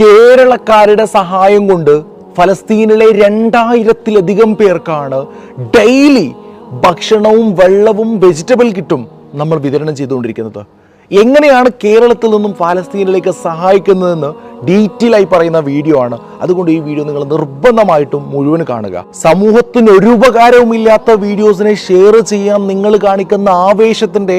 കേരളക്കാരുടെ സഹായം കൊണ്ട് ഫലസ്തീനിലെ 2000-ലധികം പേർക്കാണ് ഡെയിലി ഭക്ഷണവും വെള്ളവും വെജിറ്റബിൾ കിറ്റും നമ്മൾ വിതരണം ചെയ്തുകൊണ്ടിരിക്കുന്നത്. എങ്ങനെയാണ് കേരളത്തിൽ നിന്നും ഫലസ്തീനിലേക്ക് സഹായിക്കുന്നതെന്ന് ഡീറ്റെയിൽ ആയി പറയുന്ന വീഡിയോ ആണ്. അതുകൊണ്ട് ഈ വീഡിയോ നിങ്ങൾ നിർബന്ധമായിട്ടും മുഴുവൻ കാണുക. സമൂഹത്തിന് ഒരു ഉപകാരവുമില്ലാത്ത വീഡിയോസിനെ ഷെയർ ചെയ്യാൻ നിങ്ങൾ കാണിക്കുന്ന ആവേശത്തിന്റെ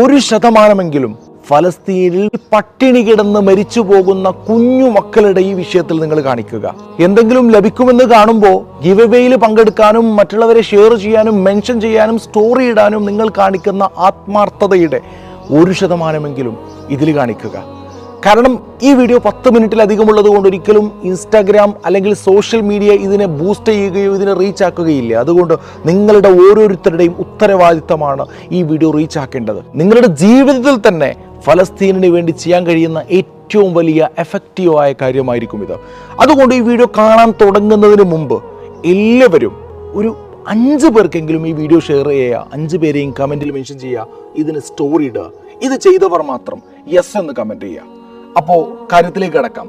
1% ഫലസ്തീനിൽ പട്ടിണി കിടന്ന് മരിച്ചു പോകുന്ന കുഞ്ഞു മക്കളുടെ ഈ വിഷയത്തിൽ നിങ്ങൾ കാണിക്കുക. എന്തെങ്കിലും ലഭിക്കുമെന്ന് കാണുമ്പോൾ ഗിവ് അവേയിൽ പങ്കെടുക്കാനും മറ്റുള്ളവരെ ഷെയർ ചെയ്യാനും മെൻഷൻ ചെയ്യാനും സ്റ്റോറി ഇടാനും നിങ്ങൾ കാണിക്കുന്ന ആത്മാർത്ഥതയുടെ 1% ഇതിൽ കാണിക്കുക. കാരണം ഈ വീഡിയോ 10 മിനിറ്റിലധികം ഉള്ളത് കൊണ്ട് ഒരിക്കലും ഇൻസ്റ്റാഗ്രാം അല്ലെങ്കിൽ സോഷ്യൽ മീഡിയ ഇതിനെ ബൂസ്റ്റ് ചെയ്യുകയോ ഇതിനെ റീച്ച് ആക്കുകയില്ല. അതുകൊണ്ട് നിങ്ങളുടെ ഓരോരുത്തരുടെയും ഉത്തരവാദിത്തമാണ് ഈ വീഡിയോ റീച്ച് ആക്കേണ്ടത്. നിങ്ങളുടെ ജീവിതത്തിൽ തന്നെ ഫലസ്തീനിന് വേണ്ടി ചെയ്യാൻ കഴിയുന്ന ഏറ്റവും വലിയ എഫക്റ്റീവായ കാര്യമായിരിക്കും ഇത്. അതുകൊണ്ട് ഈ വീഡിയോ കാണാൻ തുടങ്ങുന്നതിന് മുമ്പ് എല്ലാവരും ഒരു 5 പേർക്കെങ്കിലും ഈ വീഡിയോ ഷെയർ ചെയ്യുക. 5 പേരെയും കമൻറ്റിൽ മെൻഷൻ ചെയ്യുക. ഇതിന് സ്റ്റോറി ഇടുക. ഇത് ചെയ്തവർ മാത്രം യെസ് എന്ന് കമൻറ്റ് ചെയ്യുക. അപ്പോൾ കാര്യത്തിലേക്ക് കടക്കാം.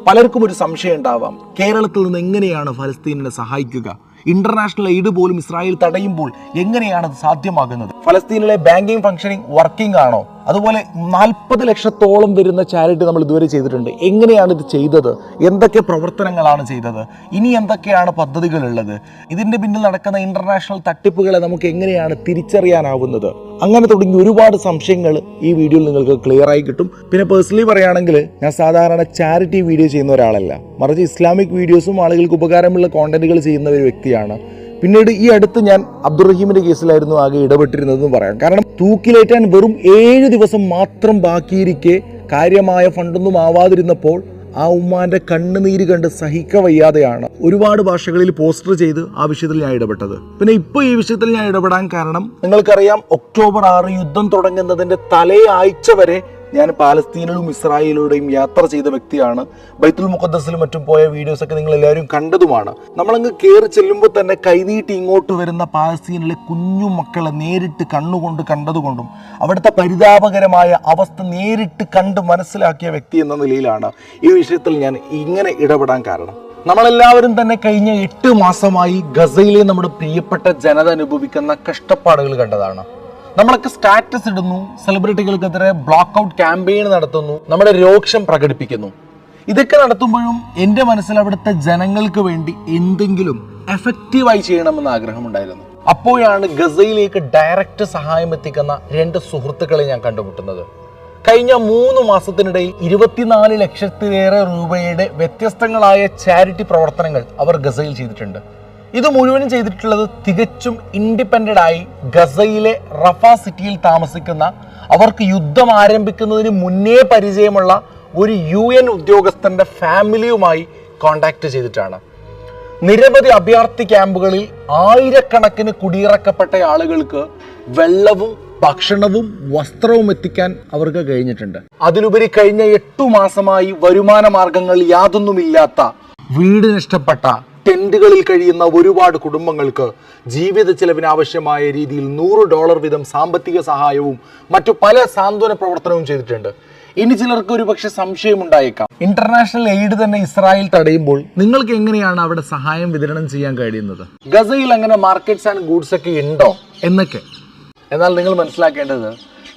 പലർക്കും ഒരു സംശയം ഉണ്ടാവാം, കേരളത്തിൽ നിന്ന് എങ്ങനെയാണ് ഫലസ്തീനിനെ സഹായിക്കുക? ഇന്റർനാഷണൽ എയ്ഡ് പോലും ഇസ്രായേൽ തടയുമ്പോൾ എങ്ങനെയാണ് അത് സാധ്യമാകുന്നത്? ഫലസ്തീനിലെ ബാങ്കിങ് ഫംഗ്ഷനിങ് വർക്കിംഗ് ആണോ? അതുപോലെ 40 ലക്ഷത്തോളം വരുന്ന ചാരിറ്റി നമ്മൾ ഇതുവരെ ചെയ്തിട്ടുണ്ട്. എങ്ങനെയാണ് ഇത് ചെയ്തത്? എന്തൊക്കെ പ്രവർത്തനങ്ങളാണ് ചെയ്തത്? ഇനി എന്തൊക്കെയാണ് പദ്ധതികളുള്ളത്? ഇതിന്റെ പിന്നിൽ നടക്കുന്ന ഇന്റർനാഷണൽ തട്ടിപ്പുകളെ നമുക്ക് എങ്ങനെയാണ് തിരിച്ചറിയാനാവുന്നത്? അങ്ങനെ തുടങ്ങി ഒരുപാട് സംശയങ്ങൾ ഈ വീഡിയോയിൽ നിങ്ങൾക്ക് ക്ലിയർ ആയി കിട്ടും. പിന്നെ പേഴ്സണലി പറയുകയാണെങ്കിൽ ഞാൻ സാധാരണ ചാരിറ്റി വീഡിയോ ചെയ്യുന്ന ഒരാളല്ല, മറിച്ച് ഇസ്ലാമിക് വീഡിയോസും ആളുകൾക്ക് ഉപകാരമുള്ള കോണ്ടന്റുകൾ ചെയ്യുന്ന ഒരു വ്യക്തിയാണ്. പിന്നീട് ഈ അടുത്ത് ഞാൻ അബ്ദുറഹീമിന്റെ കേസിലായിരുന്നു ആകെ ഇടപെട്ടിരുന്നതെന്ന് പറയാം. കാരണം തൂക്കിലേറ്റാൻ വെറും 7 ദിവസം മാത്രം ബാക്കിയിരിക്കെ കാര്യമായ ഫണ്ടൊന്നും ആവാതിരുന്നപ്പോൾ ആ ഉമ്മാന്റെ കണ്ണുനീര് കണ്ട് സഹിക്ക വയ്യാതെയാണ് ഒരുപാട് ഭാഷകളിൽ പോസ്റ്റർ ചെയ്ത് ആ വിഷയത്തിൽ ഞാൻ ഇടപെട്ടത്. പിന്നെ ഇപ്പോൾ ഈ വിഷയത്തിൽ ഞാൻ ഇടപെടാൻ കാരണം നിങ്ങൾക്കറിയാം, ഒക്ടോബർ 6 യുദ്ധം തുടങ്ങുന്നതിന്റെ തലേ ആഴ്ച വരെ ഞാൻ പാലസ്തീനിലും ഇസ്രായേലിലൂടെയും യാത്ര ചെയ്ത വ്യക്തിയാണ്. ബൈത്തുൽ മുഖദ്ദസിലും മറ്റും പോയ വീഡിയോസ് ഒക്കെ നിങ്ങൾ എല്ലാവരും കണ്ടതുമാണ്. നമ്മളങ്ങ് കയറി ചെല്ലുമ്പോൾ തന്നെ കൈനീട്ടി ഇങ്ങോട്ട് വരുന്ന പാലസ്തീനിലെ കുഞ്ഞു മക്കളെ നേരിട്ട് കണ്ണുകൊണ്ട് കണ്ടതുകൊണ്ടും അവിടുത്തെ പരിതാപകരമായ അവസ്ഥ നേരിട്ട് കണ്ട് മനസ്സിലാക്കിയ വ്യക്തി എന്ന നിലയിലാണ് ഈ വിഷയത്തിൽ ഞാൻ ഇങ്ങനെ ഇടപെടാൻ കാരണം. നമ്മളെല്ലാവരും തന്നെ കഴിഞ്ഞ 8 മാസമായി ഗസയിലെ നമ്മുടെ പ്രിയപ്പെട്ട ജനത അനുഭവിക്കുന്ന കഷ്ടപ്പാടുകൾ കണ്ടതാണ്. നമ്മളൊക്കെ സ്റ്റാറ്റസ് ഇടുന്നു, സെലിബ്രിറ്റികൾക്കെതിരെ ബ്ലോക്ക് ഔട്ട് ക്യാമ്പയിൻ നടത്തുന്നു, നമ്മുടെ രോക്ഷം പ്രകടിപ്പിക്കുന്നു. ഇതൊക്കെ നടത്തുമ്പോഴും എൻ്റെ മനസ്സിൽ അവിടുത്തെ ജനങ്ങൾക്ക് വേണ്ടി എന്തെങ്കിലും എഫക്റ്റീവായി ചെയ്യണമെന്ന് ആഗ്രഹമുണ്ടായിരുന്നു. അപ്പോഴാണ് ഗസയിലേക്ക് ഡയറക്റ്റ് സഹായം എത്തിക്കുന്ന 2 സുഹൃത്തുക്കളെ ഞാൻ കണ്ടുമുട്ടുന്നത്. കഴിഞ്ഞ 3 മാസത്തിനിടയിൽ 24 ലക്ഷത്തിലേറെ രൂപയുടെ വ്യത്യസ്തങ്ങളായ ചാരിറ്റി പ്രവർത്തനങ്ങൾ അവർ ഗസയിൽ ചെയ്തിട്ടുണ്ട്. ഇത് മുഴുവനും ചെയ്തിട്ടുള്ളത് തികച്ചും ഇൻഡിപെൻഡന്റ് ആയി ഗസയിലെ റഫ സിറ്റിയിൽ താമസിക്കുന്ന, അവർക്ക് യുദ്ധം ആരംഭിക്കുന്നതിന് മുന്നേ പരിചയമുള്ള ഒരു UN ഉദ്യോഗസ്ഥന്റെ ഫാമിലിയുമായി കോണ്ടാക്ട് ചെയ്തിട്ടാണ്. നിരവധി അഭയാർത്ഥി ക്യാമ്പുകളിൽ ആയിരക്കണക്കിന് കുടിയിറക്കപ്പെട്ട ആളുകൾക്ക് വെള്ളവും ഭക്ഷണവും വസ്ത്രവും എത്തിക്കാൻ അവർക്ക് കഴിഞ്ഞിട്ടുണ്ട്. അതിലുപരി കഴിഞ്ഞ 8 മാസമായി വരുമാന മാർഗങ്ങൾ യാതൊന്നുമില്ലാത്ത, വീട് നഷ്ടപ്പെട്ട, ടെന്റുകളിൽ കഴിയുന്ന ഒരുപാട് കുടുംബങ്ങൾക്ക് ജീവിത ചെലവിന് ആവശ്യമായ രീതിയിൽ $100 വീതം സാമ്പത്തിക സഹായവും മറ്റു പല സാന്ത്വന പ്രവർത്തനവും ചെയ്തിട്ടുണ്ട്. ഇനി ചിലർക്ക് ഒരു പക്ഷെ സംശയമുണ്ടായേക്കാം, ഇന്റർനാഷണൽ എയ്ഡ് തന്നെ ഇസ്രായേൽ തടയുമ്പോൾ നിങ്ങൾക്ക് എങ്ങനെയാണ് അവിടെ സഹായം വിതരണം ചെയ്യാൻ കഴിയുന്നത്? ഗസയിൽ അങ്ങനെ മാർക്കറ്റ്സ് ആൻഡ് ഗൂഡ്സ് ഒക്കെ ഉണ്ടോ എന്നൊക്കെ. എന്നാൽ നിങ്ങൾ മനസ്സിലാക്കേണ്ടത്,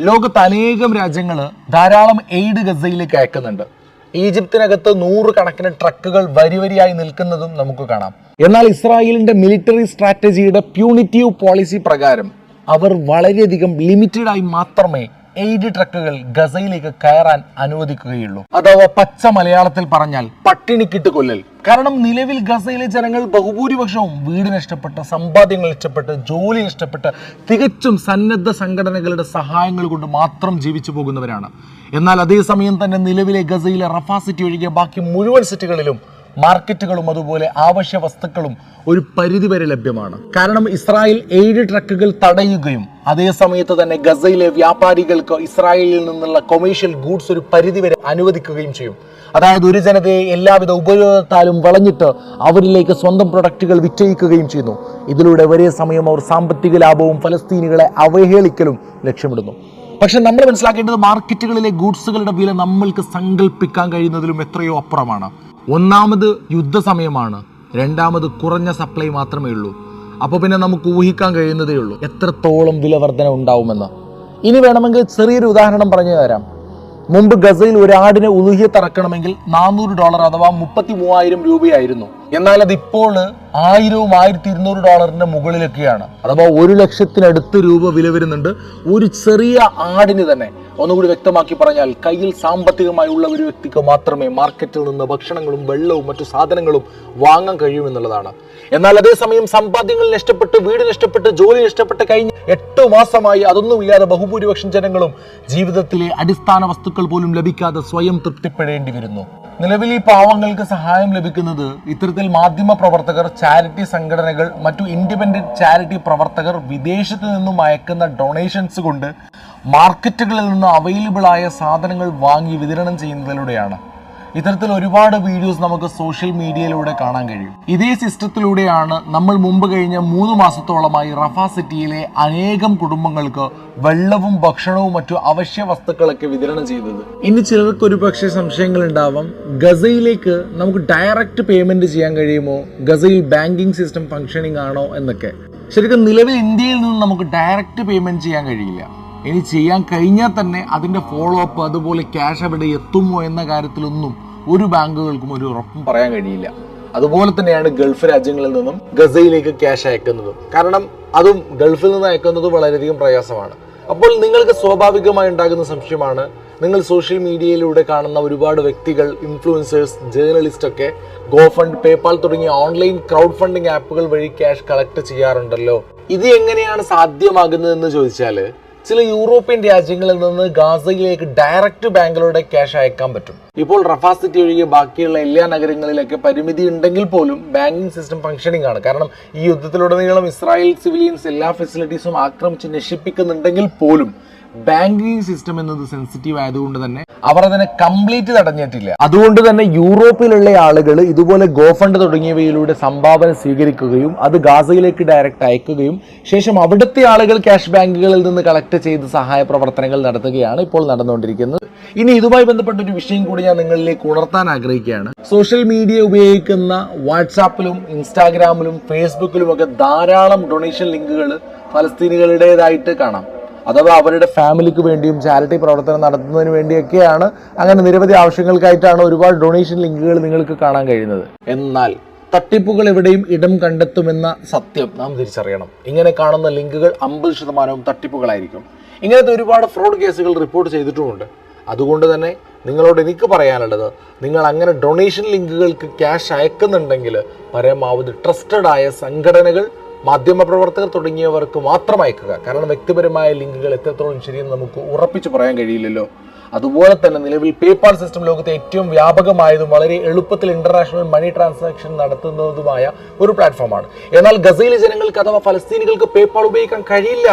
ലോകത്ത് അനേകം രാജ്യങ്ങൾ ധാരാളം എയ്ഡ് ഗസയിലേക്ക് അയക്കുന്നുണ്ട്. ഈജിപ്തിനകത്ത് 100 കണക്കിന് ട്രക്കുകൾ വരിവരിയായി നിൽക്കുന്നതും നമുക്ക് കാണാം. എന്നാൽ ഇസ്രായേലിന്റെ മിലിറ്ററി സ്ട്രാറ്റജിയുടെ പ്യൂണിറ്റീവ് പോളിസി പ്രകാരം അവർ വളരെയധികം ലിമിറ്റഡ് ആയി മാത്രമേ എയ്ഡ് ട്രക്കുകൾ ഗസയിലേക്ക് കയറാൻ അനുവദിക്കുകയുള്ളൂ. അഥവാ പച്ച മലയാളത്തിൽ പറഞ്ഞാൽ പട്ടിണിക്കിട്ട് കൊല്ലൽ. കാരണം നിലവിൽ ഗസയിലെ ജനങ്ങൾ ബഹുഭൂരിപക്ഷവും വീട് നഷ്ടപ്പെട്ട്, സമ്പാദ്യങ്ങൾ നഷ്ടപ്പെട്ട്, ജോലി നഷ്ടപ്പെട്ട് തികച്ചും സന്നദ്ധ സംഘടനകളുടെ സഹായങ്ങൾ കൊണ്ട് മാത്രം ജീവിച്ചു പോകുന്നവരാണ്. എന്നാൽ അതേസമയം തന്നെ നിലവിലെ ഗസയിലെ റഫ സിറ്റി ഒഴികെ ബാക്കി മുഴുവൻ സിറ്റികളിലും മാർക്കറ്റുകളും അതുപോലെ ആവശ്യ വസ്തുക്കളും ഒരു പരിധിവരെ ലഭ്യമാണ്. കാരണം ഇസ്രായേൽ എയ്ഡ് ട്രക്കുകൾ തടയുകയും അതേ സമയത്ത് തന്നെ ഗസയിലെ വ്യാപാരികൾക്ക് ഇസ്രായേലിൽ നിന്നുള്ള കൊമേഴ്ഷ്യൽ ഗൂഡ്സ് ഒരു പരിധിവരെ അനുവദിക്കുകയും ചെയ്യും. അതായത് ഒരു ജനതയെ എല്ലാവിധ ഉപയോഗത്താലും വളഞ്ഞിട്ട് അവരിലേക്ക് സ്വന്തം പ്രൊഡക്റ്റുകൾ വിറ്റഴിക്കുകയും ചെയ്യുന്നു. ഇതിലൂടെ ഒരേ സമയം അവർ സാമ്പത്തിക ലാഭവും ഫലസ്തീനികളെ അവഹേളിക്കലും ലക്ഷ്യമിടുന്നു. പക്ഷെ നമ്മൾ മനസ്സിലാക്കേണ്ടത് മാർക്കറ്റുകളിലെ ഗൂഡ്സുകളുടെ വില നമ്മൾക്ക് സങ്കല്പിക്കാൻ കഴിയുന്നതിലും എത്രയോ അപ്പുറമാണ്. ഒന്നാമത് യുദ്ധസമയമാണ്, രണ്ടാമത് കുറഞ്ഞ സപ്ലൈ മാത്രമേ ഉള്ളൂ. അപ്പോൾ പിന്നെ നമുക്ക് ഊഹിക്കാൻ കഴിയുന്നതേ ഉള്ളൂ എത്രത്തോളം വില വർധന ഉണ്ടാവുമെന്ന്. ഇനി വേണമെങ്കിൽ ചെറിയൊരു ഉദാഹരണം പറഞ്ഞു തരാം. മുമ്പ് ഗസയിൽ ഒരു ആടിനെ ഉലുഹിയത്ത് ഇറക്കണമെങ്കിൽ $400 അഥവാ 33,000 രൂപയായിരുന്നു. എന്നാൽ അതിപ്പോൾ 1000-വും $1,200 മുകളിലൊക്കെയാണ്. അഥവാ 1,00,000-നടുത്ത് രൂപ വില വരുന്നുണ്ട് ഒരു ചെറിയ ആടിന് തന്നെ. ഒന്നുകൂടി വ്യക്തമാക്കി പറഞ്ഞാൽ, കയ്യിൽ സാമ്പത്തികമായി ഉള്ള ഒരു വ്യക്തിക്ക് മാത്രമേ മാർക്കറ്റിൽ നിന്ന് ഭക്ഷണങ്ങളും വെള്ളവും മറ്റു സാധനങ്ങളും വാങ്ങാൻ കഴിയുമെന്നുള്ളതാണ്. എന്നാൽ അതേസമയം സമ്പാദ്യങ്ങൾ നഷ്ടപ്പെട്ട്, വീട് നഷ്ടപ്പെട്ട്, ജോലി നഷ്ടപ്പെട്ട് കഴിഞ്ഞ 8 മാസമായി അതൊന്നുമില്ലാതെ ബഹുഭൂരിപക്ഷം ജനങ്ങളും ജീവിതത്തിലെ അടിസ്ഥാന വസ്തുക്കൾ പോലും ലഭിക്കാതെ സ്വയം തൃപ്തിപ്പെടേണ്ടി വരുന്നു. നിലവിൽ ഈ പാവങ്ങൾക്ക് സഹായം ലഭിക്കുന്നത് ഇത്തരത്തിൽ മാധ്യമ പ്രവർത്തകർ, ചാരിറ്റി സംഘടനകൾ, മറ്റു ഇൻഡിപെൻഡന്റ് ചാരിറ്റി പ്രവർത്തകർ വിദേശത്ത് നിന്നും അയക്കുന്ന ഡൊണേഷൻസ് കൊണ്ട് മാർക്കറ്റുകളിൽ നിന്ന് അവൈലബിൾ ആയ സാധനങ്ങൾ വാങ്ങി വിതരണം ചെയ്യുന്നതിലൂടെയാണ്. ഇത്തരത്തിൽ ഒരുപാട് വീഡിയോസ് നമുക്ക് സോഷ്യൽ മീഡിയയിലൂടെ കാണാൻ കഴിയും. ഇതേ സിസ്റ്റത്തിലൂടെയാണ് നമ്മൾ മുമ്പ് കഴിഞ്ഞ 3 മാസത്തോളമായി റഫ സിറ്റിയിലെ അനേകം കുടുംബങ്ങൾക്ക് വെള്ളവും ഭക്ഷണവും മറ്റു അവശ്യ വസ്തുക്കളൊക്കെ വിതരണം ചെയ്തത്. ഇനി ചിലർക്ക് ഒരു പക്ഷേ സംശയങ്ങൾ ഉണ്ടാവാം, ഗസയിലേക്ക് നമുക്ക് ഡയറക്റ്റ് പേയ്മെന്റ് ചെയ്യാൻ കഴിയുമോ, ഗസയിൽ ബാങ്കിങ് സിസ്റ്റം ഫംഗ്ഷനിങ് ആണോ എന്നൊക്കെ. ശരിക്കും നിലവിൽ ഇന്ത്യയിൽ നിന്ന് നമുക്ക് ഡയറക്റ്റ് പേയ്മെന്റ് ചെയ്യാൻ കഴിയില്ല. ഇനി ചെയ്യാൻ കഴിഞ്ഞാൽ തന്നെ അതിൻ്റെ ഫോളോ അപ്പ്, അതുപോലെ ക്യാഷ് എവിടെ എത്തുമോ എന്ന കാര്യത്തിലൊന്നും ഒരു ബാങ്കുകൾക്കും ഒരു ഉറപ്പും പറയാൻ കഴിയില്ല. അതുപോലെ തന്നെയാണ് ഗൾഫ് രാജ്യങ്ങളിൽ നിന്നും ഗസയിലേക്ക് ക്യാഷ് അയക്കുന്നതും. കാരണം അതും ഗൾഫിൽ നിന്ന് അയക്കുന്നത് വളരെയധികം പ്രയാസമാണ്. അപ്പോൾ നിങ്ങൾക്ക് സ്വാഭാവികമായി ഉണ്ടാകുന്ന സംശയമാണ്, നിങ്ങൾ സോഷ്യൽ മീഡിയയിലൂടെ കാണുന്ന ഒരുപാട് വ്യക്തികൾ, ഇൻഫ്ലുവൻസേഴ്സ്, ജേർണലിസ്റ്റ് ഒക്കെ ഗോഫണ്ട്, പേപാൽ തുടങ്ങിയ ഓൺലൈൻ ക്രൗഡ് ഫണ്ടിങ് ആപ്പുകൾ വഴി ക്യാഷ് കളക്ട് ചെയ്യാറുണ്ടല്ലോ. ഇത് എങ്ങനെയാണ് സാധ്യമാകുന്നതെന്ന് ചോദിച്ചാൽ, ചില യൂറോപ്യൻ രാജ്യങ്ങളിൽ നിന്ന് ഗാസയിലേക്ക് ഡയറക്റ്റ് ബാങ്കുകളുടെ ക്യാഷ് അയക്കാൻ പറ്റും. ഇപ്പോൾ റഫ സിറ്റി ഒഴികെ ബാക്കിയുള്ള എല്ലാ നഗരങ്ങളിലൊക്കെ പരിമിതി ഉണ്ടെങ്കിൽ പോലും ബാങ്കിങ് സിസ്റ്റം ഫംഗ്ഷനിങ് ആണ്. കാരണം ഈ യുദ്ധത്തിലുടനീളം ഇസ്രായേൽ സിവിലിയൻസ് എല്ലാ ഫെസിലിറ്റീസും ആക്രമിച്ച് നശിപ്പിക്കുന്നുണ്ടെങ്കിൽ പോലും ബാങ്കിങ് സിസ്റ്റം എന്നത് സെൻസിറ്റീവ് ആയതുകൊണ്ട് തന്നെ അവർ അതിനെ കംപ്ലീറ്റ് തടഞ്ഞിട്ടില്ല. അതുകൊണ്ട് തന്നെ യൂറോപ്പിലുള്ള ആളുകൾ ഇതുപോലെ ഗോഫണ്ട് തുടങ്ങിയവയിലൂടെ സംഭാവന സ്വീകരിക്കുകയും അത് ഗാസയിലേക്ക് ഡയറക്റ്റ് അയക്കുകയും ശേഷം അവിടുത്തെ ആളുകൾ ക്യാഷ് ബാങ്കുകളിൽ നിന്ന് കളക്ട് ചെയ്ത് സഹായ പ്രവർത്തനങ്ങൾ നടത്തുകയാണ് ഇപ്പോൾ നടന്നുകൊണ്ടിരിക്കുന്നത്. ഇനി ഇതുമായി ബന്ധപ്പെട്ട ഒരു വിഷയം കൂടി ഞാൻ നിങ്ങളിലേക്ക് ഉണർത്താൻ ആഗ്രഹിക്കുകയാണ്. സോഷ്യൽ മീഡിയ ഉപയോഗിക്കുന്ന വാട്സാപ്പിലും ഇൻസ്റ്റാഗ്രാമിലും ഫേസ്ബുക്കിലും ഒക്കെ ധാരാളം ഡൊണേഷൻ ലിങ്കുകൾ ഫലസ്തീനികളുടേതായിട്ട് കാണാം. അഥവാ അവരുടെ ഫാമിലിക്ക് വേണ്ടിയും ചാരിറ്റി പ്രവർത്തനം നടത്തുന്നതിന് വേണ്ടിയൊക്കെയാണ്. അങ്ങനെ നിരവധി ആവശ്യങ്ങൾക്കായിട്ടാണ് ഒരുപാട് ഡൊണേഷൻ ലിങ്കുകൾ നിങ്ങൾക്ക് കാണാൻ കഴിയുന്നത്. എന്നാൽ തട്ടിപ്പുകൾ എവിടെയും ഇടം കണ്ടെത്തുമെന്ന സത്യം നാം തിരിച്ചറിയണം. ഇങ്ങനെ കാണുന്ന ലിങ്കുകൾ 50% തട്ടിപ്പുകളായിരിക്കും. ഇങ്ങനത്തെ ഒരുപാട് ഫ്രോഡ് കേസുകൾ റിപ്പോർട്ട് ചെയ്തിട്ടുമുണ്ട്. അതുകൊണ്ട് തന്നെ നിങ്ങളോട് എനിക്ക് പറയാനുള്ളത്, നിങ്ങൾ അങ്ങനെ ഡൊണേഷൻ ലിങ്കുകൾക്ക് ക്യാഷ് അയക്കുന്നുണ്ടെങ്കിൽ പരമാവധി ട്രസ്റ്റഡ് ആയ സംഘടനകൾ, മാധ്യമപ്രവർത്തകർ തുടങ്ങിയവർക്ക് മാത്രം അയക്കുക. കാരണം വ്യക്തിപരമായ ലിങ്കുകൾ എത്രത്തോളം ശരിയെന്ന് നമുക്ക് ഉറപ്പിച്ച് പറയാൻ കഴിയില്ലല്ലോ. അതുപോലെ തന്നെ നിലവിൽ പേപാൽ സിസ്റ്റം ലോകത്തെ ഏറ്റവും വ്യാപകമായതും വളരെ എളുപ്പത്തിൽ ഇന്റർനാഷണൽ മണി ട്രാൻസാക്ഷൻ നടത്തുന്നതുമായ ഒരു പ്ലാറ്റ്ഫോമാണ്. എന്നാൽ ഗസയിലെ ജനങ്ങൾക്ക് അഥവാ ഫലസ്തീനികൾക്ക് പേപാൽ ഉപയോഗിക്കാൻ കഴിയില്ല.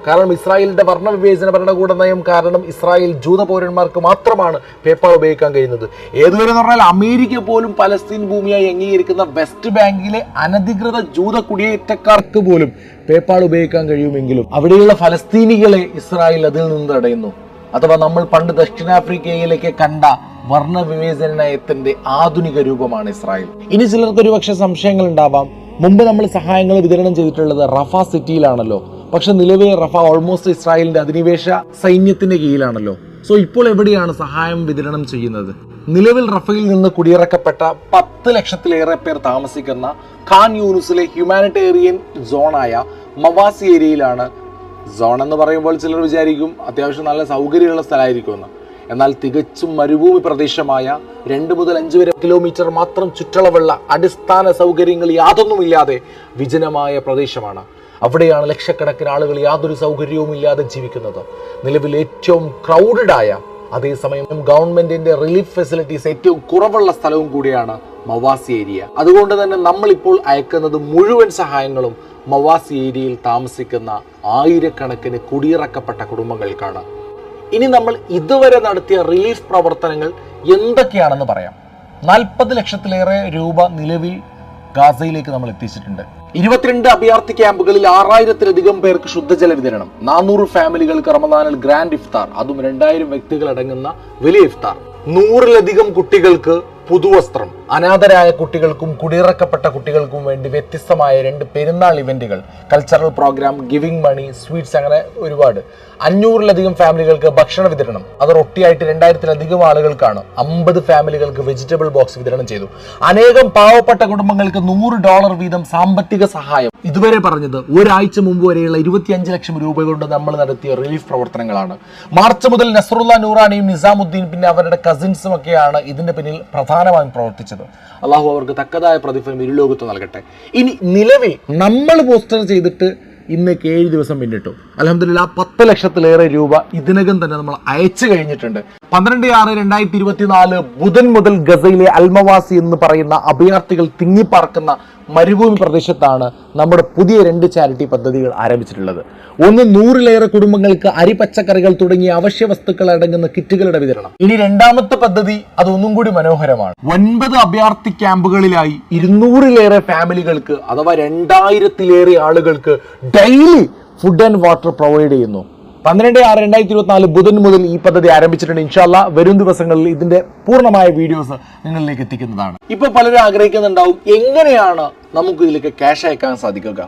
കാരണം ഇസ്രായേലിന്റെ വർണ്ണവിവേചന ഭരണകൂട നയം കാരണം ഇസ്രായേൽ ജൂത പൗരന്മാർക്ക് മാത്രമാണ് പേപാൽ ഉപയോഗിക്കാൻ കഴിയുന്നത്. ഏതുവരെ എന്ന് പറഞ്ഞാൽ അമേരിക്ക പോലും പലസ്തീൻ ഭൂമിയായി അംഗീകരിക്കുന്ന വെസ്റ്റ് ബാങ്കിലെ അനധികൃത ജൂത കുടിയേറ്റക്കാർക്ക് പോലും പേപാൽ ഉപയോഗിക്കാൻ കഴിയുമെങ്കിലും അവിടെയുള്ള ഫലസ്തീനികളെ ഇസ്രായേൽ അതിൽ നിന്ന് തടയുന്നു. അഥവാ നമ്മൾ പണ്ട് ദക്ഷിണാഫ്രിക്കയിലേക്ക് കണ്ട വർണ്ണവിവേചന നയത്തിന്റെ ആധുനിക രൂപമാണ് ഇസ്രായേൽ. ഇനി ചിലർക്ക് ഒരു പക്ഷേ സംശയങ്ങൾ ഉണ്ടാവാം. മുമ്പ് നമ്മൾ സഹായങ്ങൾ വിതരണം ചെയ്തിട്ടുള്ളത് റഫ സിറ്റിയിലാണല്ലോ. പക്ഷെ നിലവിൽ റഫ ഓൾമോസ്റ്റ് ഇസ്രായേലിന്റെ അധിനിവേശ സൈന്യത്തിന്റെ കീഴിലാണല്ലോ. സോ ഇപ്പോൾ എവിടെയാണ് സഹായം വിതരണം ചെയ്യുന്നത്? നിലവിൽ റഫയിൽ നിന്ന് കുടിയിറക്കപ്പെട്ട 10 ലക്ഷത്തിലേറെ പേർ താമസിക്കുന്ന ഖാൻ യൂനുസിലെ ഹ്യൂമാനിറ്റേറിയൻ സോണായ മവാസി ഏരിയയിലാണ്. സോൺ എന്ന് പറയുമ്പോൾ ചിലർ വിചാരിക്കും അത്യാവശ്യം നല്ല സൗകര്യമുള്ള സ്ഥലമായിരിക്കുമെന്ന്. എന്നാൽ തികച്ചും മരുഭൂമി പ്രദേശമായ 2 മുതൽ 5 വരെ കിലോമീറ്റർ മാത്രം ചുറ്റളവുള്ള അടിസ്ഥാന സൗകര്യങ്ങൾ യാതൊന്നുമില്ലാതെ വിജനമായ പ്രദേശമാണ്. അവിടെയാണ് ലക്ഷക്കണക്കിന് ആളുകൾ യാതൊരു സൗകര്യവും ഇല്ലാതെ ജീവിക്കുന്നത്. നിലവിൽ ഏറ്റവും ക്രൗഡഡ് അതേസമയം ഗവൺമെന്റിന്റെ റിലീഫ് ഫെസിലിറ്റീസ് ഏറ്റവും കുറവുള്ള സ്ഥലവും കൂടിയാണ് മവാസി ഏരിയ. അതുകൊണ്ട് തന്നെ നമ്മളിപ്പോൾ അയക്കുന്നത് മുഴുവൻ സഹായങ്ങളും മവാസി ഏരിയയിൽ താമസിക്കുന്ന ആയിരക്കണക്കിന് കുടിയിറക്കപ്പെട്ട കുടുംബങ്ങൾക്കാണ്. ഇനി നമ്മൾ ഇതുവരെ നടത്തിയ റിലീഫ് പ്രവർത്തനങ്ങൾ എന്തൊക്കെയാണെന്ന് പറയാം. 40 ലക്ഷത്തിലേറെ രൂപ നിലവിൽ ഗാസയിലേക്ക് നമ്മൾ എത്തിച്ചിട്ടുണ്ട്. 22 അഭയാർത്ഥി ക്യാമ്പുകളിൽ 6000-ത്തിലധികം പേർക്ക് ശുദ്ധജല വിതരണം, 400 ഫാമിലികൾക്ക് റമദാനിൽ ഗ്രാൻഡ് ഇഫ്താർ, അതും 2000 വ്യക്തികൾ അടങ്ങുന്ന വലിയ ഇഫ്താർ, 100-ലധികം കുട്ടികൾക്ക് പുതുവസ്ത്രം, അനാഥരായ കുട്ടികൾക്കും കുടിയിറക്കപ്പെട്ട കുട്ടികൾക്കും വേണ്ടി വ്യത്യസ്തമായ 2 പെരുന്നാൾ ഇവന്റുകൾ, കൾച്ചറൽ പ്രോഗ്രാം, ഗിവിംഗ് മണി, സ്വീറ്റ്സ്, അങ്ങനെ ഒരുപാട്. 500-ലധികം ഫാമിലികൾക്ക് ഭക്ഷണ വിതരണം, അത് ഒട്ടിയായിട്ട് 2000-ത്തിലധികം ആളുകൾക്കാണ്. 50 ഫാമിലികൾക്ക് വെജിറ്റബിൾ ബോക്സ് വിതരണം ചെയ്തു. അനേകം പാവപ്പെട്ട കുടുംബങ്ങൾക്ക് $100 വീതം സാമ്പത്തിക സഹായം. ഇതുവരെ പറഞ്ഞത് ഒരാഴ്ച മുമ്പ് വരെയുള്ള 25 ലക്ഷം രൂപ കൊണ്ട് നമ്മൾ നടത്തിയ റിലീഫ് പ്രവർത്തനങ്ങളാണ്. മാർച്ച് മുതൽ നസ്രുള്ള നൂറാനിയും നിസാമുദ്ദീൻ പിന്നെ അവരുടെ കസിൻസും ഒക്കെയാണ് ഇതിന്റെ പിന്നിൽ പ്രധാനമായും പ്രവർത്തിച്ചത്. അള്ളാഹു അവർക്ക് തക്കതായ പ്രതിഫലം ഇരുലോകത്ത് നൽകട്ടെ. ഇനി നിലവിൽ നമ്മൾ പോസ്റ്റർ ചെയ്തിട്ട് ഇന്നേക്ക് 7 ദിവസം പിന്നിട്ടു. അൽഹംദുലില്ലാ 10 ലക്ഷത്തിലേറെ രൂപ ഇതിനകം തന്നെ നമ്മൾ അയച്ചു കഴിഞ്ഞിട്ടുണ്ട്. 12/6/2024 ബുധൻ മുതൽ ഗസയിലെ അൽമവാസി എന്ന് പറയുന്ന അഭയാർത്ഥികൾ തിങ്ങിപ്പാർക്കുന്ന മരുഭൂമി പ്രദേശത്താണ് നമ്മുടെ പുതിയ 2 ചാരിറ്റി പദ്ധതികൾ ആരംഭിച്ചിട്ടുള്ളത്. ഒന്ന്, 100-ലേറെ കുടുംബങ്ങൾക്ക് അരി, പച്ചക്കറികൾ തുടങ്ങിയ അവശ്യ വസ്തുക്കൾ അടങ്ങുന്ന കിറ്റുകളുടെ വിതരണം. ഇനി രണ്ടാമത്തെ പദ്ധതി അതൊന്നും കൂടി മനോഹരമാണ്. 9 അഭയാർത്ഥി ക്യാമ്പുകളിലായി 200-ലേറെ ഫാമിലികൾക്ക് അഥവാ 2000-ത്തിലേറെ ആളുകൾക്ക് daily food and water provide ചെയ്യുന്നു. 12/6/2024 ബുധൻ മുതൽ ഈ പദ്ധതി ആരംഭിച്ചിട്ടുണ്ട്. ഇൻഷാ അല്ലാ വരും ദിവസങ്ങളിൽ ഇതിന്റെ പൂർണ്ണമായ വീഡിയോസ് നിങ്ങളിലേക്ക് എത്തിക്കുന്നതാണ്. ഇപ്പൊ പലരും ആഗ്രഹിക്കുന്നുണ്ടാവും, എങ്ങനെയാണ് നമുക്ക് ഇതിലേക്ക് ക്യാഷ് അയക്കാൻ സാധിക്കുക?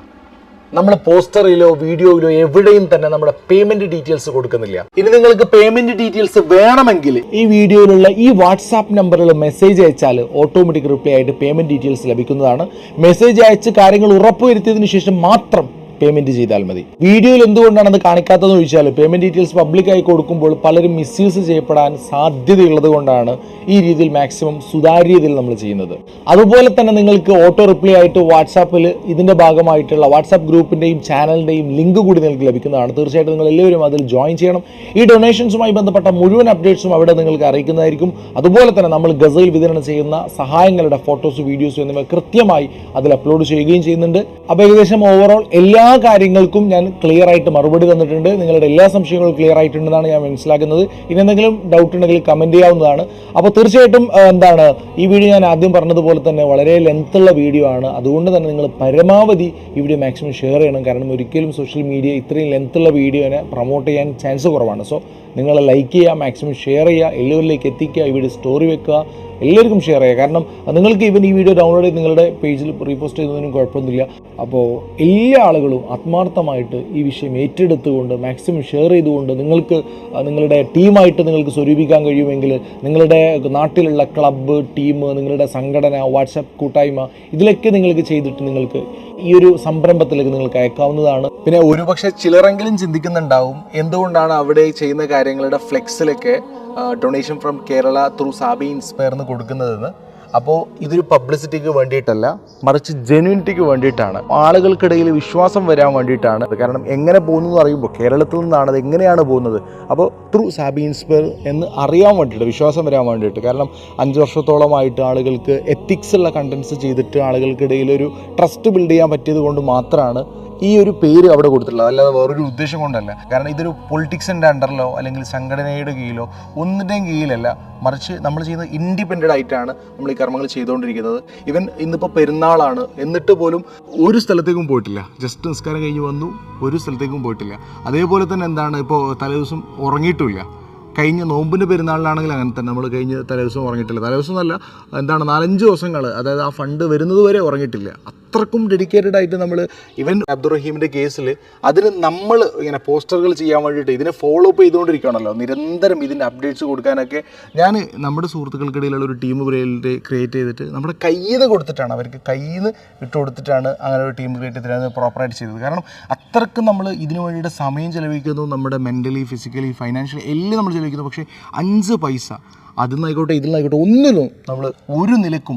നമ്മൾ പോസ്റ്ററിലോ വീഡിയോയിലോ എവിടെയും തന്നെ നമ്മുടെ പേയ്മെന്റ് ഡീറ്റെയിൽസ് കൊടുക്കുന്നില്ല. ഇനി നിങ്ങൾക്ക് പേയ്മെന്റ് ഡീറ്റെയിൽസ് വേണമെങ്കിൽ ഈ വീഡിയോയിലുള്ള ഈ വാട്സാപ്പ് നമ്പറിൽ മെസ്സേജ് അയച്ചാൽ ഓട്ടോമാറ്റിക് റിപ്ലൈ ആയിട്ട് പേയ്മെന്റ് ഡീറ്റെയിൽസ് ലഭിക്കുന്നതാണ്. മെസ്സേജ് അയച്ച് കാര്യങ്ങൾ ഉറപ്പുവരുത്തിയതിനു ശേഷം മാത്രം പേയ്മെന്റ് ചെയ്താൽ മതി. വീഡിയോയിൽ എന്തുകൊണ്ടാണ് അത് കാണിക്കാത്തതെന്ന് ചോദിച്ചാൽ പേയ്മെന്റ് ഡീറ്റെയിൽസ് പബ്ലിക്കായി കൊടുക്കുമ്പോൾ പലരും മിസ്യൂസ് ചെയ്യപ്പെടാൻ സാധ്യതയുള്ളത് കൊണ്ടാണ് ഈ രീതിയിൽ മാക്സിമം സുതാര്യതയിൽ നമ്മൾ ചെയ്യുന്നത്. അതുപോലെ തന്നെ നിങ്ങൾക്ക് ഓട്ടോ റിപ്ലൈ ആയിട്ട് വാട്സാപ്പിൽ ഇതിന്റെ ഭാഗമായിട്ടുള്ള വാട്സാപ്പ് ഗ്രൂപ്പിന്റെയും ചാനലിന്റെയും ലിങ്ക് കൂടി നിങ്ങൾക്ക് ലഭിക്കുന്നതാണ്. തീർച്ചയായിട്ടും നിങ്ങൾ എല്ലാവരും അതിൽ ജോയിൻ ചെയ്യണം. ഈ ഡൊണേഷൻസുമായി ബന്ധപ്പെട്ട മുഴുവൻ അപ്ഡേറ്റ്സും അവിടെ നിങ്ങൾക്ക് അറിയിക്കുന്നതായിരിക്കും. അതുപോലെ തന്നെ നമ്മൾ ഗസയിൽ വിതരണം ചെയ്യുന്ന സഹായങ്ങളുടെ ഫോട്ടോസ്, വീഡിയോസ് എന്നിവ കൃത്യമായി അതിൽ അപ്ലോഡ് ചെയ്യുകയും ചെയ്യുന്നുണ്ട്. അപ്പോൾ ഏകദേശം ഓവറോൾ എല്ലാ കാര്യങ്ങൾക്കും ഞാൻ ക്ലിയർ ആയിട്ട് മറുപടി തന്നിട്ടുണ്ട്. നിങ്ങളുടെ എല്ലാ സംശയങ്ങളും ക്ലിയർ ആയിട്ടുണ്ടെന്നാണ് ഞാൻ മനസ്സിലാക്കുന്നത്. ഇനി എന്തെങ്കിലും ഡൗട്ട് ഉണ്ടെങ്കിൽ കമന്റ് ചെയ്യാവുന്നതാണ്. അപ്പോൾ തീർച്ചയായിട്ടും ഈ വീഡിയോ ഞാൻ ആദ്യം പറഞ്ഞതുപോലെ തന്നെ വളരെ ലെങ്ത്തുള്ള വീഡിയോ ആണ്. അതുകൊണ്ട് തന്നെ നിങ്ങൾ പരമാവധി ഈ വീഡിയോ മാക്സിമം ഷെയർ ചെയ്യണം. കാരണം ഒരിക്കലും സോഷ്യൽ മീഡിയ ഇത്രയും ലെങ്ത്തുള്ള വീഡിയോനെ പ്രൊമോട്ട് ചെയ്യാൻ ചാൻസ് കുറവാണ്. സോ നിങ്ങൾ ലൈക്ക് ചെയ്യുക, മാക്സിമം ഷെയർ ചെയ്യുക, എല്ലാവരിലേക്ക് എത്തിക്കുക, ഈ വീഡിയോ സ്റ്റോറി വെക്കുക, എല്ലാവർക്കും ഷെയർ ചെയ്യുക. കാരണം നിങ്ങൾക്ക് ഈ വീഡിയോ ഡൗൺലോഡ് ചെയ്ത് നിങ്ങളുടെ പേജിൽ റീപോസ്റ്റ് ചെയ്യുന്നതിനും കുഴപ്പമൊന്നുമില്ല. അപ്പോൾ എല്ലാ ആളുകളും ആത്മാർത്ഥമായിട്ട് ഈ വിഷയം ഏറ്റെടുത്തുകൊണ്ട് മാക്സിമം ഷെയർ ചെയ്തുകൊണ്ട് നിങ്ങൾക്ക് നിങ്ങളുടെ ടീമായിട്ട് നിങ്ങൾക്ക് സ്വരൂപിക്കാൻ കഴിയുമെങ്കിൽ നിങ്ങളുടെ നാട്ടിലുള്ള ക്ലബ്ബ്, ടീം, നിങ്ങളുടെ സംഘടന, വാട്സാപ്പ് കൂട്ടായ്മ ഇതിലൊക്കെ നിങ്ങൾക്ക് ചെയ്തിട്ട് നിങ്ങൾക്ക് ഈ ഒരു സംരംഭത്തിലേക്ക് നിങ്ങൾക്ക് അയക്കാവുന്നതാണ്. പിന്നെ ഒരുപക്ഷെ ചിലരെങ്കിലും ചിന്തിക്കുന്നുണ്ടാവും, എന്തുകൊണ്ടാണ് അവിടെ ചെയ്യുന്ന കാര്യങ്ങളുടെ ഫ്ലെക്സിലൊക്കെ ഡൊണേഷൻ ഫ്രം കേരള ത്രൂ സാബി ഇൻസ്പയർ എന്ന് കൊടുക്കുന്നതെന്ന്. അപ്പോൾ ഇതൊരു പബ്ലിസിറ്റിക്ക് വേണ്ടിയിട്ടല്ല, മറിച്ച് ജെന്യൂനിറ്റിക്ക് വേണ്ടിയിട്ടാണ്, ആളുകൾക്കിടയിൽ വിശ്വാസം വരാൻ വേണ്ടിയിട്ടാണ്. കാരണം എങ്ങനെ പോകുന്നു എന്ന് അറിയുമ്പോൾ കേരളത്തിൽ നിന്നാണ് അത് എങ്ങനെയാണ് പോകുന്നത്, അപ്പോൾ ത്രൂ സാബി ഇൻസ്പയർ എന്ന് അറിയാൻ വേണ്ടിയിട്ട്, വിശ്വാസം വരാൻ വേണ്ടിയിട്ട്. കാരണം 5 വർഷത്തോളമായിട്ട് ആളുകൾക്ക് എത്തിക്സ് ഉള്ള കണ്ടൻസ് ചെയ്തിട്ട് ആളുകൾക്കിടയിൽ ഒരു ട്രസ്റ്റ് ബിൽഡ് ചെയ്യാൻ പറ്റിയത് കൊണ്ട് മാത്രമാണ് ഈ ഒരു പേര് അവിടെ കൊടുത്തിട്ടുള്ളത്, അല്ലാതെ വേറൊരു ഉദ്ദേശം കൊണ്ടല്ല. കാരണം ഇതൊരു പൊളിറ്റിക്സിൻ്റെ അണ്ടറിലോ അല്ലെങ്കിൽ സംഘടനയുടെ കീഴിലോ ഒന്നിൻ്റെയും കീഴിലല്ല, മറിച്ച് നമ്മൾ ചെയ്യുന്നത് ഇൻഡിപെൻഡൻ്റ് ആയിട്ടാണ് നമ്മൾ ഈ കർമ്മങ്ങൾ ചെയ്തുകൊണ്ടിരിക്കുന്നത്. ഇവൻ ഇന്നിപ്പോൾ പെരുന്നാളാണ്, എന്നിട്ട് പോലും ഒരു സ്ഥലത്തേക്കും പോയിട്ടില്ല. ജസ്റ്റ് നിസ്കാരം കഴിഞ്ഞ് വന്നു, ഒരു സ്ഥലത്തേക്കും പോയിട്ടില്ല. അതേപോലെ തന്നെ ഇപ്പോൾ തലേദിവസം ഉറങ്ങിയിട്ടുമില്ല. കഴിഞ്ഞ നോമ്പിൻ്റെ പെരുന്നാളിലാണെങ്കിൽ അങ്ങനെ തന്നെ നമ്മൾ കഴിഞ്ഞ തലേദിവസം ഉറങ്ങിയിട്ടില്ല. തലേദിവസം എന്നല്ല, 4-5 ദിവസങ്ങൾ, അതായത് ആ ഫണ്ട് വരുന്നത് വരെ ഉറങ്ങിയിട്ടില്ല. അത്രക്കും ഡെഡിക്കേറ്റഡ് ആയിട്ട് നമ്മൾ ഇവൻ അബ്ദുറഹീമിൻ്റെ കേസിൽ അതിന് നമ്മൾ ഇങ്ങനെ പോസ്റ്ററുകൾ ചെയ്യാൻ വേണ്ടിയിട്ട് ഇതിനെ ഫോളോ അപ്പ് ചെയ്തുകൊണ്ടിരിക്കുകയാണല്ലോ, നിരന്തരം ഇതിൻ്റെ അപ്ഡേറ്റ്സ് കൊടുക്കാനൊക്കെ. ഞാൻ നമ്മുടെ സുഹൃത്തുക്കൾക്കിടയിലുള്ള ഒരു ടീം ക്രിയേറ്റ് ചെയ്തിട്ട് നമ്മുടെ കയ്യിൽ നിന്ന് കൊടുത്തിട്ടാണ്, അവർക്ക് കയ്യിൽ നിന്ന് ഇട്ട് കൊടുത്തിട്ടാണ് അങ്ങനെ ഒരു ടീം ക്രിയേറ്റ് ചെയ്തിട്ട് പ്രോപ്പറായിട്ട് ചെയ്തത്. കാരണം അത്രക്കും നമ്മൾ ഇതിനു വേണ്ടിയിട്ട് സമയം ചെലവഴിക്കുന്നു, നമ്മുടെ മെൻ്റലി, ഫിസിക്കലി, ഫൈനാൻഷ്യലി എല്ലാം നമ്മൾ ചെലവഴിക്കുന്നു. പക്ഷേ 5 പൈസ അതിൽ നിന്നായിക്കോട്ടെ ഇതിൽ നിന്നായിക്കോട്ടെ ഒന്നിനും നമ്മൾ ഒരു നിലക്കും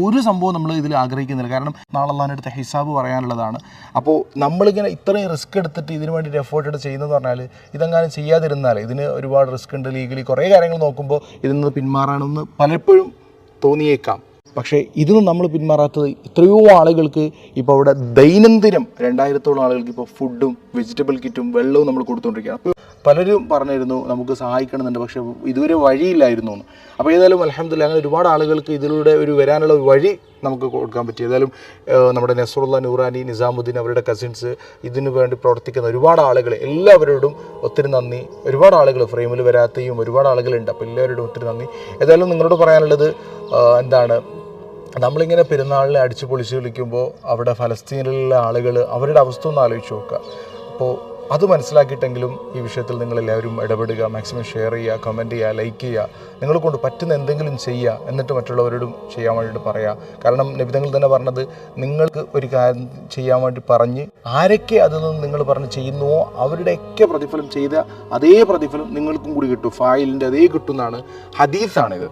ഒരു സംഭവം നമ്മൾ ഇതിൽ ആഗ്രഹിക്കുന്നില്ല. കാരണം നാളെ അള്ളാഹിൻ്റെ അടുത്ത് ഹിസാബ് പറയാനുള്ളതാണ്. അപ്പോൾ നമ്മളിങ്ങനെ ഇത്രയും റിസ്ക് എടുത്തിട്ട് ഇതിന് വേണ്ടിയിട്ട് എഫേർട്ട് എടുത്ത് ചെയ്യുന്നതെന്ന് പറഞ്ഞാൽ ഇതെങ്ങാനും ചെയ്യാതിരുന്നാൽ, ഇതിന് ഒരുപാട് റിസ്ക് ഉണ്ട്, ലീഗലി കുറേ കാര്യങ്ങൾ നോക്കുമ്പോൾ ഇതിൽ നിന്ന് പിന്മാറാണെന്ന് പലപ്പോഴും തോന്നിയേക്കാം. പക്ഷേ ഇതൊന്നും നമ്മൾ പിന്മാറാത്തത് എത്രയോ ആളുകൾക്ക് ഇപ്പോൾ അവിടെ ദൈനംദിനം 2000-ഓളം ആളുകൾക്ക് ഇപ്പോൾ ഫുഡും വെജിറ്റബിൾ കിറ്റും വെള്ളവും നമ്മൾ കൊടുത്തുകൊണ്ടിരിക്കുകയാണ്. അപ്പോൾ പലരും പറഞ്ഞിരുന്നു നമുക്ക് സഹായിക്കണമെന്നുണ്ട്, പക്ഷേ ഇതുവരെ വഴിയില്ലായിരുന്നു എന്ന്. അപ്പോൾ ഏതായാലും അൽഹംദുലില്ലാഹ് അങ്ങനെ ഒരുപാട് ആളുകൾക്ക് ഇതിലൂടെ ഒരു വരാനുള്ള വഴി നമുക്ക് കൊടുക്കാൻ പറ്റി. ഏതായാലും നമ്മുടെ നസ്രുള്ള, നൂറാനി, നിസാമുദ്ദീൻ, അവരുടെ കസിൻസ്, ഇതിനു വേണ്ടി പ്രവർത്തിക്കുന്ന ഒരുപാട് ആളുകൾ, എല്ലാവരോടും ഒത്തിരി നന്ദി. ഒരുപാട് ആളുകൾ ഫ്രെയിമിൽ വരാത്തയും ഒരുപാട് ആളുകളുണ്ട്. അപ്പോൾ എല്ലാവരോടും ഒത്തിരി നന്ദി. ഏതായാലും നിങ്ങളോട് പറയാനുള്ളത് എന്താണ്, നമ്മളിങ്ങനെ പെരുന്നാളിനെ അടിച്ചു പൊളിച്ച് കളിക്കുമ്പോൾ അവിടെ ഫലസ്തീനിലുള്ള ആളുകൾ അവരുടെ അവസ്ഥ ഒന്ന് ആലോചിച്ച് നോക്കുക. അപ്പോൾ അത് മനസ്സിലാക്കിയിട്ടെങ്കിലും ഈ വിഷയത്തിൽ നിങ്ങളെല്ലാവരും ഇടപെടുക, മാക്സിമം ഷെയർ ചെയ്യുക, കമൻറ്റ് ചെയ്യുക, ലൈക്ക് ചെയ്യുക, നിങ്ങളെ കൊണ്ട് പറ്റുന്ന എന്തെങ്കിലും ചെയ്യുക, എന്നിട്ട് മറ്റുള്ളവരോടും ചെയ്യാൻ വേണ്ടിയിട്ട് പറയുക. കാരണം നബിതങ്ങൾ തന്നെ പറഞ്ഞത്, നിങ്ങൾക്ക് ഒരു കാര്യം ചെയ്യാൻ വേണ്ടി പറഞ്ഞ് ആരൊക്കെ അതിൽ നിന്ന് നിങ്ങൾ പറഞ്ഞ് ചെയ്യുന്നുവോ അവരുടെയൊക്കെ പ്രതിഫലം ചെയ്ത അതേ പ്രതിഫലം നിങ്ങൾക്കും കൂടി കിട്ടും, ഫായിലിൻ്റെ അതേ കിട്ടുമെന്നാണ്, ഹദീസാണിത്.